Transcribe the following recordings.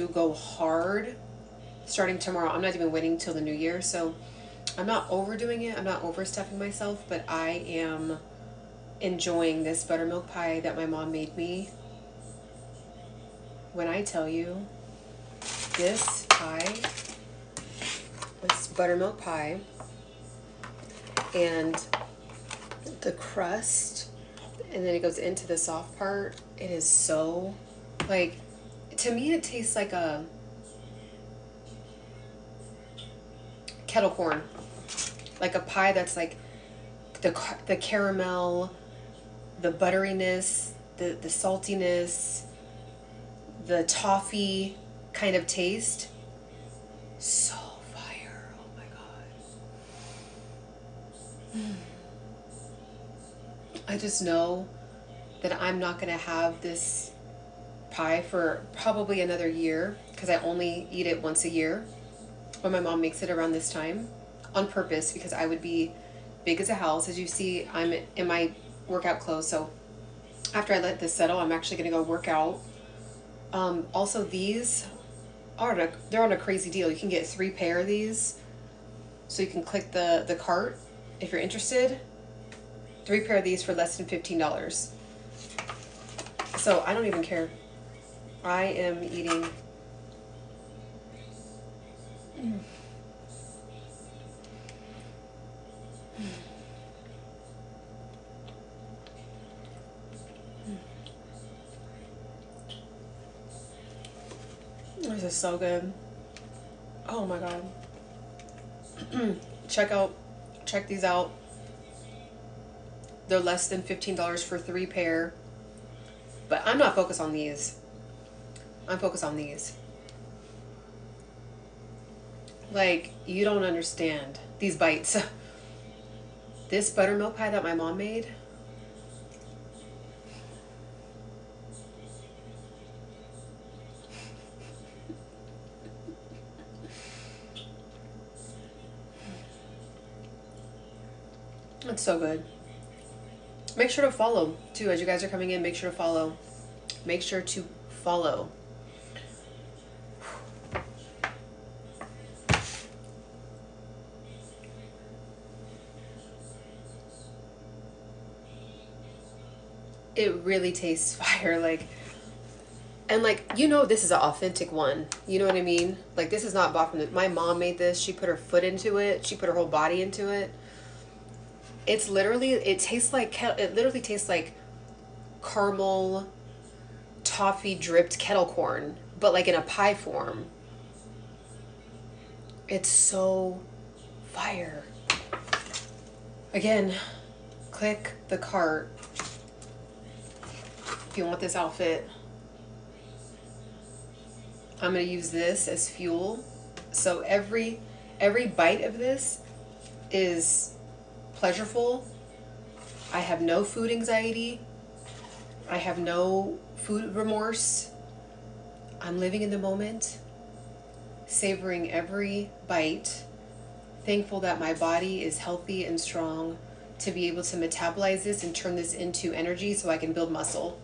to go hard starting tomorrow. I'm not even waiting till the new year, so I'm not overdoing it. I'm not overstepping myself, but I am enjoying this buttermilk pie that my mom made me. When I tell you, this pie, this buttermilk pie, and the crust, and then it goes into the soft part, it is so, like, to me it tastes like a kettle corn, like a pie that's like the caramel, the butteriness, the saltiness, the toffee kind of taste. So fire. Oh my god. I just know that I'm not going to have this pie for probably another year, because I only eat it once a year when my mom makes it around this time, on purpose, because I would be big as a house. As you see, I'm in my workout clothes, so after I let this settle, I'm actually going to go work out. Also, these are they're on a crazy deal. You can get 3 pair of these, so you can click the cart if you're interested. 3 pair of these for less than $15. So I don't even care. I am eating. This is so good. Oh my god. Check these out. They're less than $15 for 3 pair. But I'm not focused on these. I'm focused on these. Like, you don't understand these bites. This buttermilk pie that my mom made. It's so good. Make sure to follow too. As you guys are coming in, make sure to follow. Make sure to follow. It really tastes fire, like, and like, you know, this is an authentic one. You know what I mean? Like, this is not bought from my mom made this. She put her foot into it. She put her whole body into it. It's literally, it literally tastes like caramel toffee dripped kettle corn, but like in a pie form. It's so fire. Again, click the cart if you want this outfit. I'm going to use this as fuel. So every bite of this is pleasureful. I have no food anxiety. I have no food remorse. I'm living in the moment, savoring every bite, thankful that my body is healthy and strong to be able to metabolize this and turn this into energy so I can build muscle.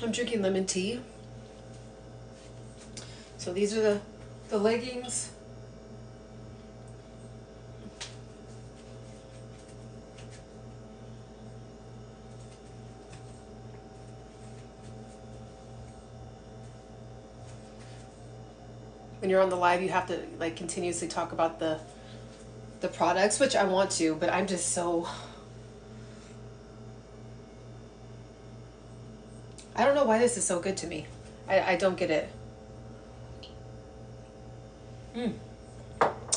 I'm drinking lemon tea. So these are the leggings. When you're on the live, you have to like continuously talk about the products, which I want to, but I'm just so, I don't know why this is so good to me. I don't get it.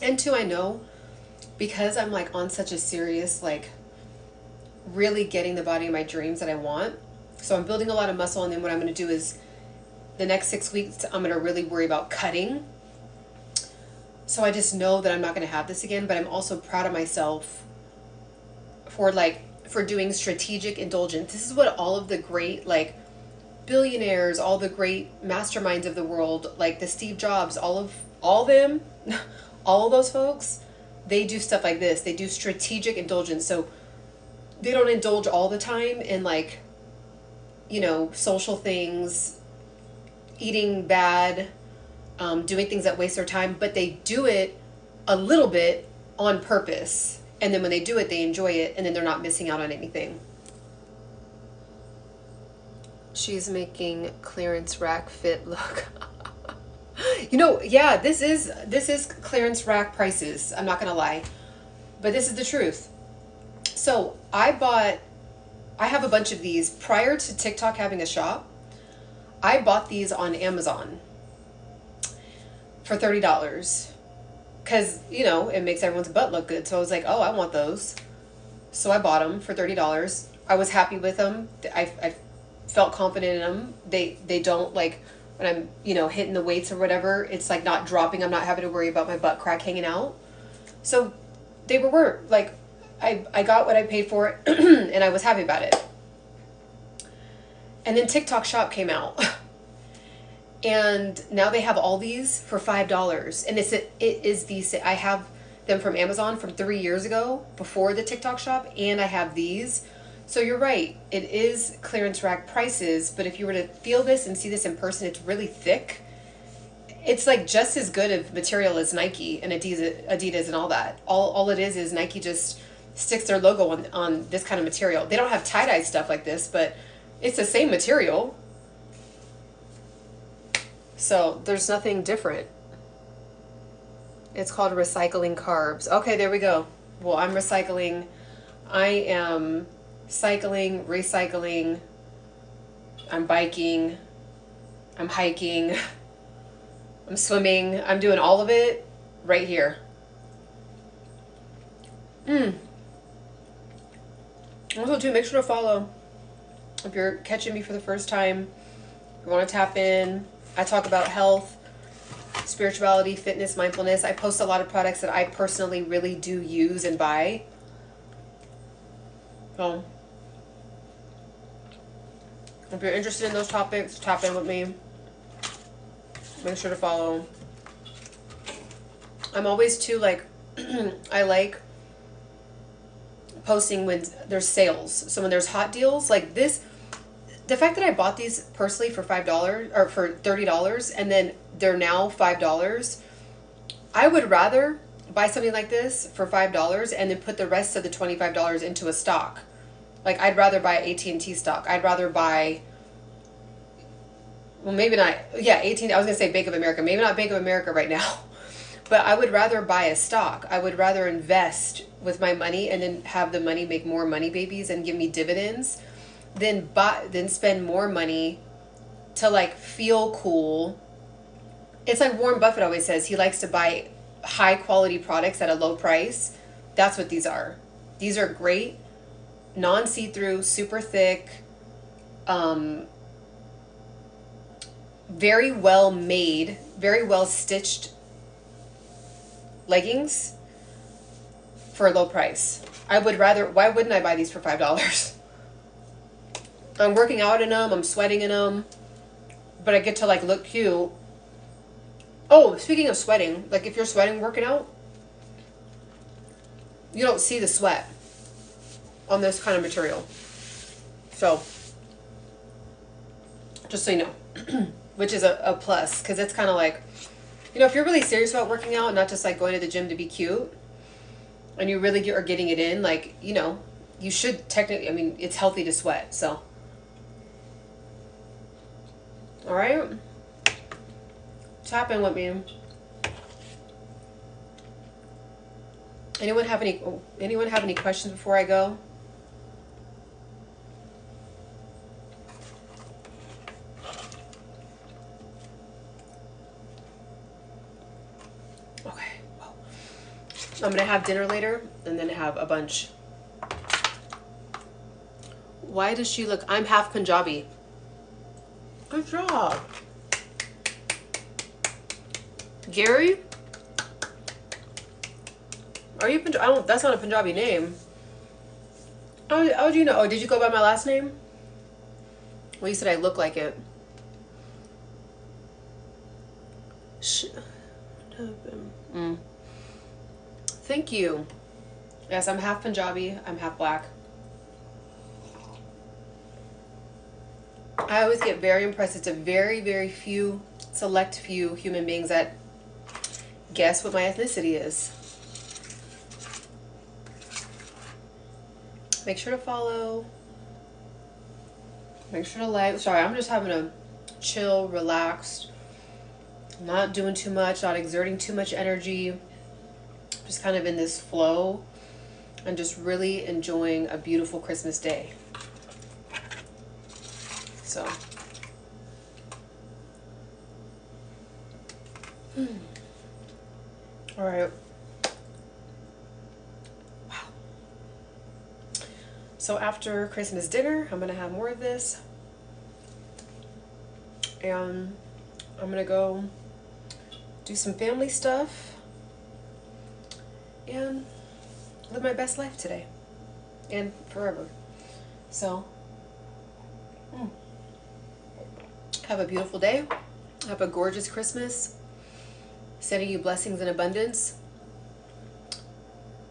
And two, I know because I'm like on such a serious, like really getting the body of my dreams that I want. So I'm building a lot of muscle, and then what I'm going to do is the next 6 weeks, I'm going to really worry about cutting. So I just know that I'm not going to have this again, but I'm also proud of myself for doing strategic indulgence. This is what all of the great, like, billionaires, all the great masterminds of the world, like the Steve Jobs, all them, all of those folks, they do stuff like this. They do strategic indulgence. So they don't indulge all the time in like, you know, social things, eating bad, doing things that waste their time, but they do it a little bit on purpose. And then when they do it, they enjoy it, and then they're not missing out on anything. She's making clearance rack fit look. You know, yeah, this is clearance rack prices. I'm not gonna lie, but this is the truth. So I have a bunch of these prior to TikTok having a shop. I bought these on Amazon for $30 because, you know, it makes everyone's butt look good. So I was like, oh, I want those. So I bought them for $30. I was happy with them. I felt confident in them. They don't, like, when I'm, you know, hitting the weights or whatever, it's like not dropping. I'm not having to worry about my butt crack hanging out. So they were like, I got what I paid for it and I was happy about it. And then TikTok Shop came out. And now they have all these for $5. And I have them from Amazon from 3 years ago before the TikTok Shop, and I have these. So you're right, it is clearance rack prices, but if you were to feel this and see this in person, it's really thick. It's like just as good of material as Nike and Adidas and all that. All it is Nike just sticks their logo on this kind of material. They don't have tie-dye stuff like this, but it's the same material. So there's nothing different. It's called recycling carbs. Okay, there we go. Well, I'm recycling. I am cycling, recycling. I'm biking. I'm hiking. I'm swimming. I'm doing all of it right here. Also, too, make sure to follow. If you're catching me for the first time, you want to tap in. I talk about health, spirituality, fitness, mindfulness. I post a lot of products that I personally really do use and buy. So, if you're interested in those topics, tap in with me. Make sure to follow. I'm always too, like, I like posting when there's sales. So when there's hot deals like this, the fact that I bought these personally for $5 or for $30 and then they're now $5, I would rather buy something like this for $5 and then put the rest of the $25 into a stock. Like, I'd rather buy AT&T stock. I'd rather buy, well, maybe not, yeah, I was going to say Bank of America. Maybe not Bank of America right now. But I would rather buy a stock. I would rather invest with my money and then have the money make more money babies and give me dividends than spend more money to, like, feel cool. It's like Warren Buffett always says, he likes to buy high quality products at a low price. That's what these are. These are great, non-see-through, super thick, very well made, very well stitched leggings for a low price. I would rather, why wouldn't I buy these for $5? I'm working out in them, I'm sweating in them, but I get to, like, look cute. Oh, speaking of sweating, like, if you're sweating working out, you don't see the sweat on this kind of material. So, just so you know, which is a plus, because it's kind of like, you know, if you're really serious about working out and not just, like, going to the gym to be cute, and you really are getting it in, like, you know, you should technically, I mean, it's healthy to sweat, so. All right. Tap in with me. Anyone have any questions before I go? Okay. Well, I'm gonna have dinner later and then have a bunch. Why does she look? I'm half Punjabi. Good job. Gary? Are you Punjabi? I don't, that's not a Punjabi name. How do you know? Oh, did you go by my last name? Well, you said I look like it. Thank you. Yes, I'm half Punjabi. I'm half black. I always get very impressed. It's a very, very few, select few human beings that guess what my ethnicity is. Make sure to follow. Make sure to like. Sorry, I'm just having a chill, relaxed, not doing too much, not exerting too much energy. Just kind of in this flow and just really enjoying a beautiful Christmas day. So. All right. Wow. So after Christmas dinner, I'm going to have more of this. And I'm going to go do some family stuff and live my best life today and forever. So, have a beautiful day. Have a gorgeous Christmas. Sending you blessings in abundance.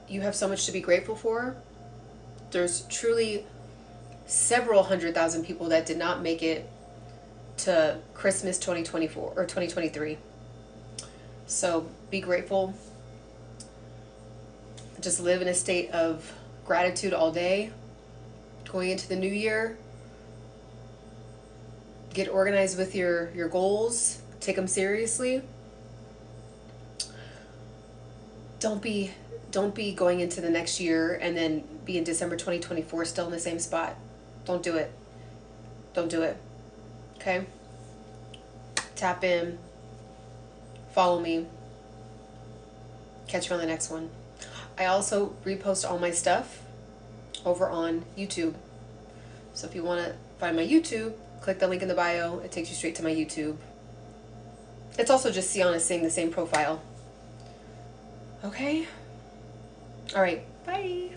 You have so much to be grateful for. There's truly several 100,000 people that did not make it to Christmas 2024 or 2023. So be grateful. Just live in a state of gratitude all day. Going into the new year, get organized with your goals. Take them seriously. Don't be going into the next year and then be in December 2024 still in the same spot. Don't do it. Don't do it. Okay? Tap in. Follow me. Catch you on the next one. I also repost all my stuff over on YouTube. So if you want to find my YouTube, click the link in the bio. It takes you straight to my YouTube. It's also just CianaSingh, the same profile. Okay? All right. Bye.